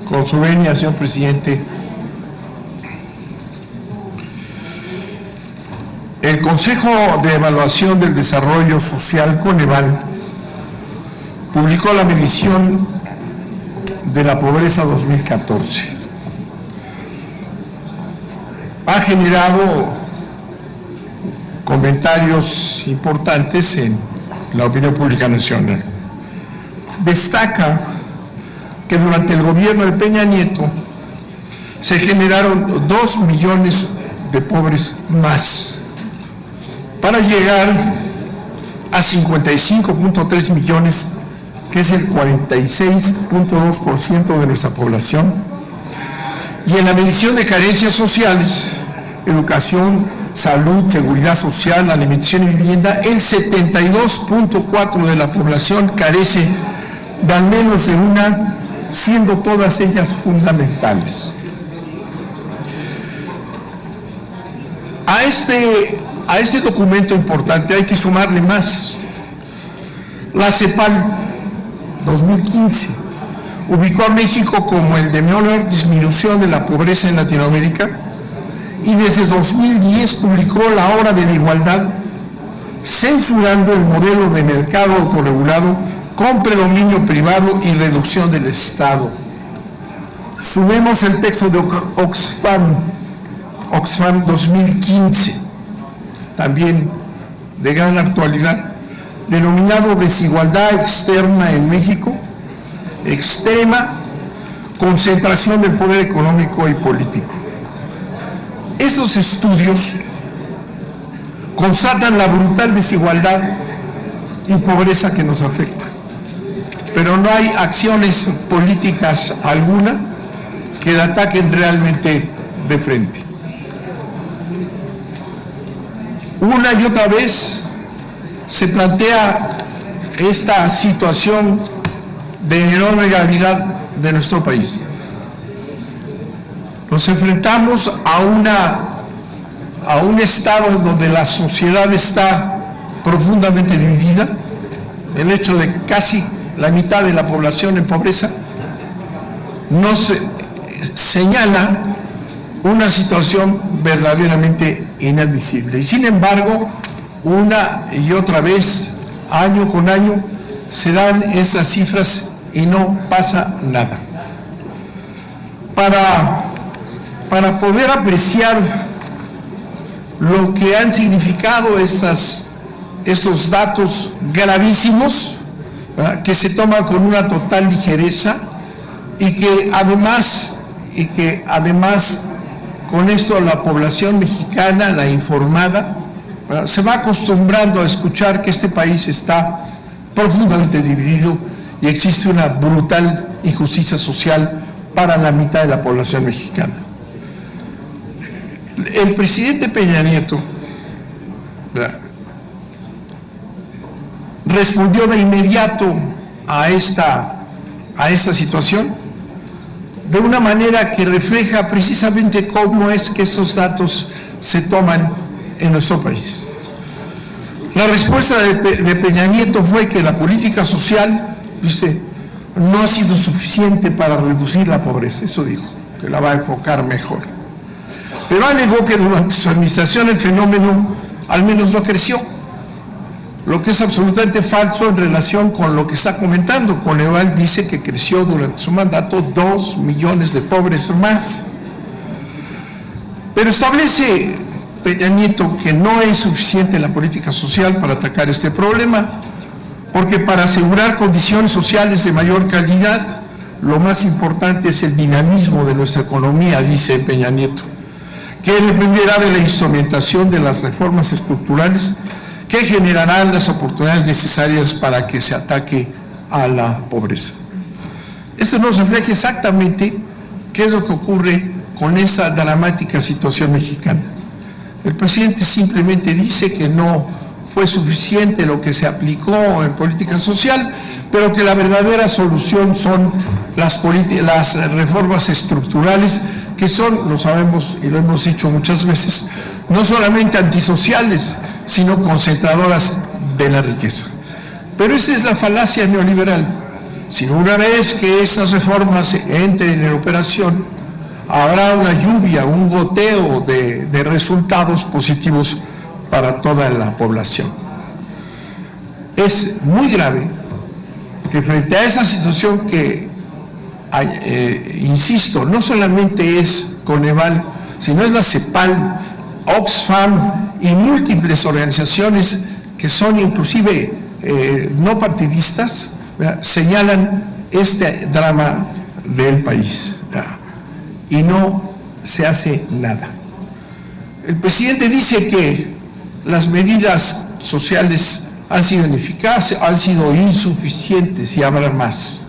Con su venia, señor presidente, el Consejo de Evaluación del Desarrollo Social, Coneval, publicó la medición de la pobreza 2014. Ha generado comentarios importantes en la opinión pública nacional. Destaca que durante el gobierno de Peña Nieto se generaron 2 millones de pobres más, para llegar a 55.3 millones, que es el 46.2% de nuestra población. Y en la medición de carencias sociales, educación, salud, seguridad social, alimentación y vivienda, el 72.4% de la población carece de al menos de una, siendo todas ellas fundamentales. A este documento importante hay que sumarle más. La CEPAL 2015 ubicó a México como el de menor disminución de la pobreza en Latinoamérica, y desde 2010 publicó la Hora de la Igualdad, censurando el modelo de mercado autorregulado con predominio privado y reducción del Estado. Sumemos el texto de Oxfam 2015, también de gran actualidad, denominado Desigualdad Externa en México, extrema concentración del poder económico y político. Estos estudios constatan la brutal desigualdad y pobreza que nos afecta, pero no hay acciones políticas alguna que la ataquen realmente de frente. Una y otra vez se plantea esta situación de enorme gravedad de nuestro país. Nos enfrentamos a un estado donde la sociedad está profundamente dividida, el hecho de casi la mitad de la población en pobreza, nos señala una situación verdaderamente inadmisible. Y sin embargo, una y otra vez, año con año, se dan estas cifras y no pasa nada. Para poder apreciar lo que han significado estos datos gravísimos, ¿verdad?, que se toman con una total ligereza, y que además con esto la población mexicana, la informada, ¿verdad?, se va acostumbrando a escuchar que este país está profundamente dividido y existe una brutal injusticia social para la mitad de la población mexicana. El presidente Peña Nieto, ¿verdad?, respondió de inmediato a esta situación de una manera que refleja precisamente cómo es que esos datos se toman en nuestro país. La respuesta de Peña Nieto fue que la política social, dice, no ha sido suficiente para reducir la pobreza. Eso dijo, que la va a enfocar mejor. Pero alegó que durante su administración el fenómeno al menos no creció, lo que es absolutamente falso en relación con lo que está comentando. Coneval dice que creció durante su mandato 2 millones de pobres más. Pero establece Peña Nieto que no es suficiente la política social para atacar este problema, porque para asegurar condiciones sociales de mayor calidad, lo más importante es el dinamismo de nuestra economía, dice Peña Nieto, que dependerá de la instrumentación de las reformas estructurales que generarán las oportunidades necesarias para que se ataque a la pobreza. Esto nos refleja exactamente qué es lo que ocurre con esta dramática situación mexicana. El presidente simplemente dice que no fue suficiente lo que se aplicó en política social, pero que la verdadera solución son las reformas estructurales, que son, lo sabemos y lo hemos dicho muchas veces, no solamente antisociales, sino concentradoras de la riqueza. Pero esa es la falacia neoliberal. sino una vez que estas reformas entren en operación, habrá una lluvia, un goteo de resultados positivos para toda la población. Es muy grave que frente a esa situación que, insisto, no solamente es Coneval, sino es la CEPAL, Oxfam y múltiples organizaciones que son inclusive no partidistas, ¿verdad?, señalan este drama del país, ¿verdad?, y no se hace nada. El presidente dice que las medidas sociales han sido ineficaces, han sido insuficientes y habrá más,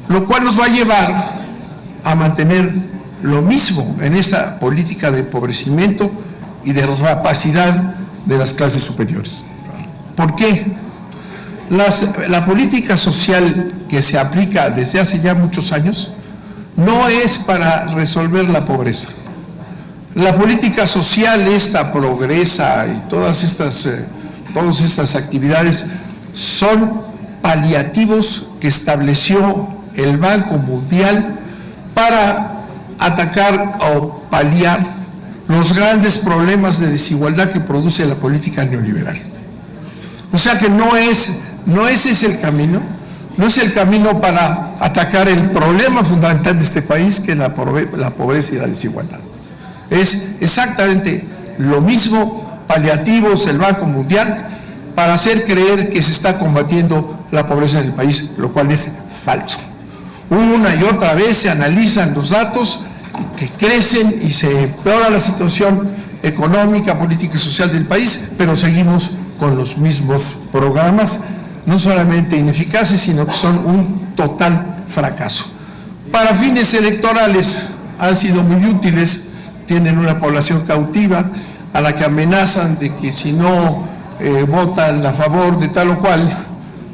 lo cual nos va a llevar a mantener lo mismo en esta política de empobrecimiento y de rapacidad de las clases superiores. ¿Por qué? La política social que se aplica desde hace ya muchos años no es para resolver la pobreza. La política social, esta Progresa y todas estas actividades son paliativos que estableció el Banco Mundial para atacar o paliar los grandes problemas de desigualdad que produce la política neoliberal. O sea que no es ese el camino, no es el camino para atacar el problema fundamental de este país, que es la pobreza y la desigualdad. Es exactamente lo mismo, paliativos del Banco Mundial, para hacer creer que se está combatiendo la pobreza en el país, lo cual es falso. Una y otra vez se analizan los datos que crecen y se empeora la situación económica, política y social del país, pero seguimos con los mismos programas, no solamente ineficaces, sino que son un total fracaso. Para fines electorales han sido muy útiles, tienen una población cautiva a la que amenazan de que si no votan a favor de tal o cual,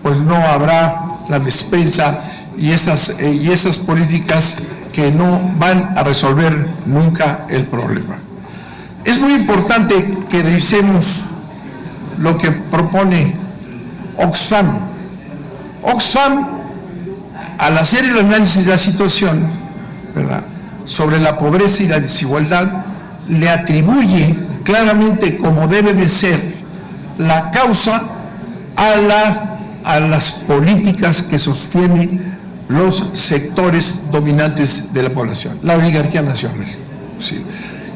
pues no habrá la despensa y estas políticas que no van a resolver nunca el problema. Es muy importante que revisemos lo que propone Oxfam. Oxfam, al hacer el análisis de la situación, ¿verdad?, sobre la pobreza y la desigualdad, le atribuye claramente, como debe de ser, la causa a las políticas que sostienen los sectores dominantes de la población, la oligarquía nacional. ¿Sí?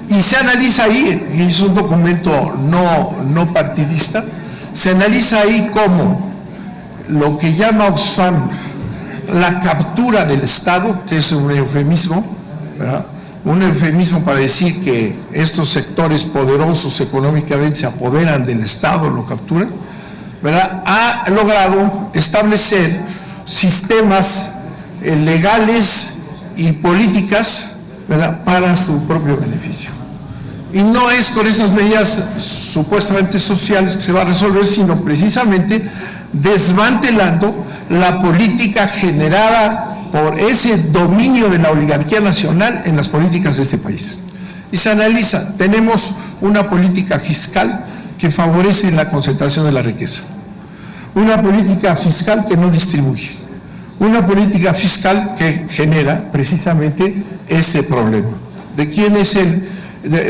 Y se analiza ahí, y es un documento no partidista, se analiza ahí como lo que llama Oxfam la captura del Estado, que es un eufemismo, ¿verdad?, un eufemismo para decir que estos sectores poderosos económicamente se apoderan del Estado, lo capturan, ¿verdad?, ha logrado establecer sistemas legales y políticas, ¿verdad?, para su propio beneficio. Y no es con esas medidas supuestamente sociales que se va a resolver, sino precisamente desmantelando la política generada por ese dominio de la oligarquía nacional en las políticas de este país. Y se analiza, tenemos una política fiscal que favorece la concentración de la riqueza, una política fiscal que no distribuye, una política fiscal que genera precisamente este problema.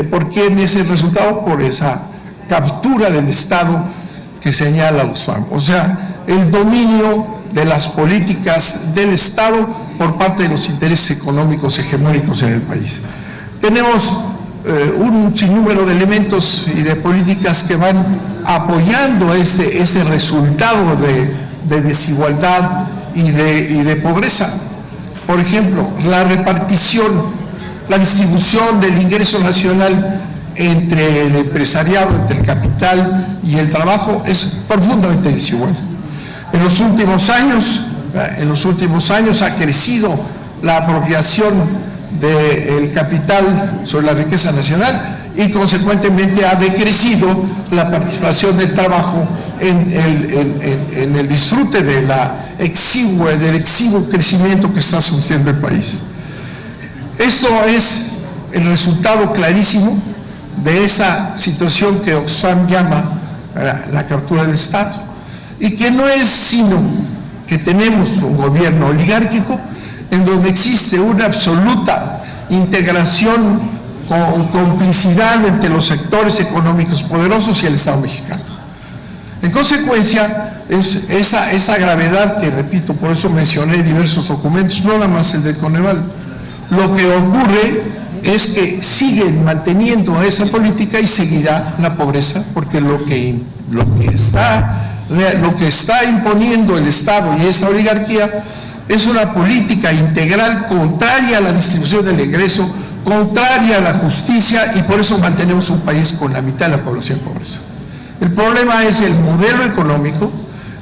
¿Por quién es el resultado? Por esa captura del Estado que señala Oxfam. O sea, el dominio de las políticas del Estado por parte de los intereses económicos hegemónicos en el país. Tenemos un sinnúmero de elementos y de políticas que van apoyando este resultado de desigualdad y de pobreza. Por ejemplo, la repartición, la distribución del ingreso nacional entre el empresariado, entre el capital y el trabajo es profundamente desigual. En los últimos años ha crecido la apropiación del capital sobre la riqueza nacional y consecuentemente ha decrecido la participación del trabajo en el disfrute del exiguo crecimiento que está sufriendo el país. Esto es el resultado clarísimo de esa situación que Oxfam llama la captura del Estado, y que no es sino que tenemos un gobierno oligárquico en donde existe una absoluta integración con complicidad entre los sectores económicos poderosos y el Estado mexicano. En consecuencia, es esa gravedad que, repito, por eso mencioné diversos documentos, no nada más el del Coneval. Lo que ocurre es que siguen manteniendo esa política y seguirá la pobreza, porque lo que está imponiendo el Estado y esta oligarquía es una política integral contraria a la distribución del ingreso, contraria a la justicia, y por eso mantenemos un país con la mitad de la población en pobreza. El problema es el modelo económico,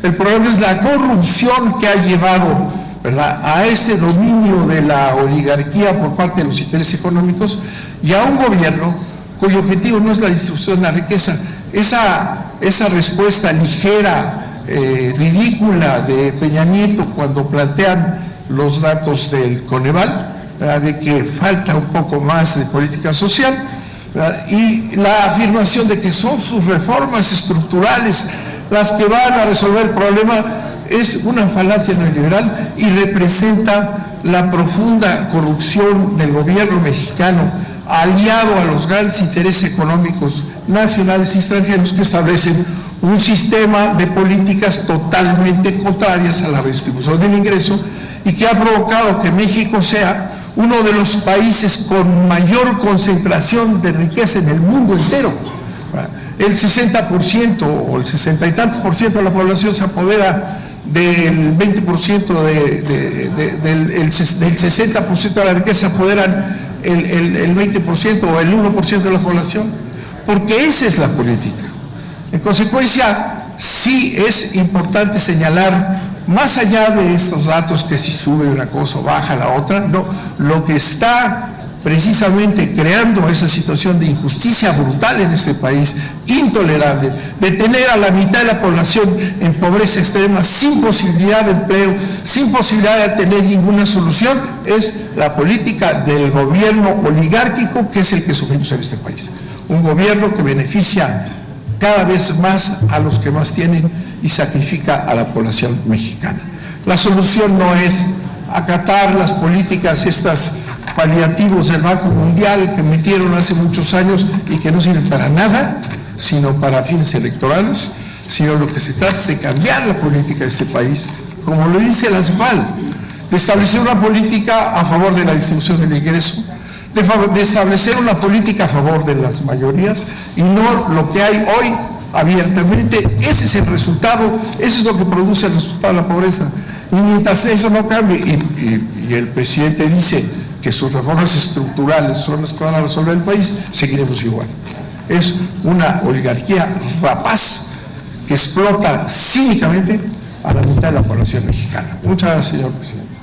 el problema es la corrupción que ha llevado, ¿verdad?, a este dominio de la oligarquía por parte de los intereses económicos y a un gobierno cuyo objetivo no es la distribución de la riqueza. Esa respuesta ligera, ridícula de Peña Nieto cuando plantean los datos del Coneval, ¿verdad?, de que falta un poco más de política social, ¿verdad?, y la afirmación de que son sus reformas estructurales las que van a resolver el problema, es una falacia neoliberal y representa la profunda corrupción del gobierno mexicano, aliado a los grandes intereses económicos nacionales y extranjeros que establecen un sistema de políticas totalmente contrarias a la redistribución del ingreso y que ha provocado que México sea uno de los países con mayor concentración de riqueza en el mundo entero. El 60% o el 60 y tantos por ciento de la población se apodera del 20% del 60% de la riqueza, se apoderan el 20% o el 1% de la población, porque esa es la política. En consecuencia, sí es importante señalar, más allá de estos datos que si sube una cosa o baja la otra, no, lo que está precisamente creando esa situación de injusticia brutal en este país, intolerable, de tener a la mitad de la población en pobreza extrema, sin posibilidad de empleo, sin posibilidad de tener ninguna solución, es la política del gobierno oligárquico, que es el que sufrimos en este país. Un gobierno que beneficia cada vez más a los que más tienen y sacrifica a la población mexicana. La solución no es acatar las políticas estas paliativos del Banco Mundial que metieron hace muchos años y que no sirven para nada, sino para fines electorales, sino lo que se trata es de cambiar la política de este país, como lo dice la CEPAL, de establecer una política a favor de la distribución del ingreso, de establecer una política a favor de las mayorías y no lo que hay hoy abiertamente. Ese es el resultado, eso es lo que produce el resultado de la pobreza. Y mientras eso no cambie, y el presidente dice que sus reformas estructurales son las que van a resolver el país, seguiremos igual. Es una oligarquía rapaz que explota cínicamente a la mitad de la población mexicana. Muchas gracias, señor presidente.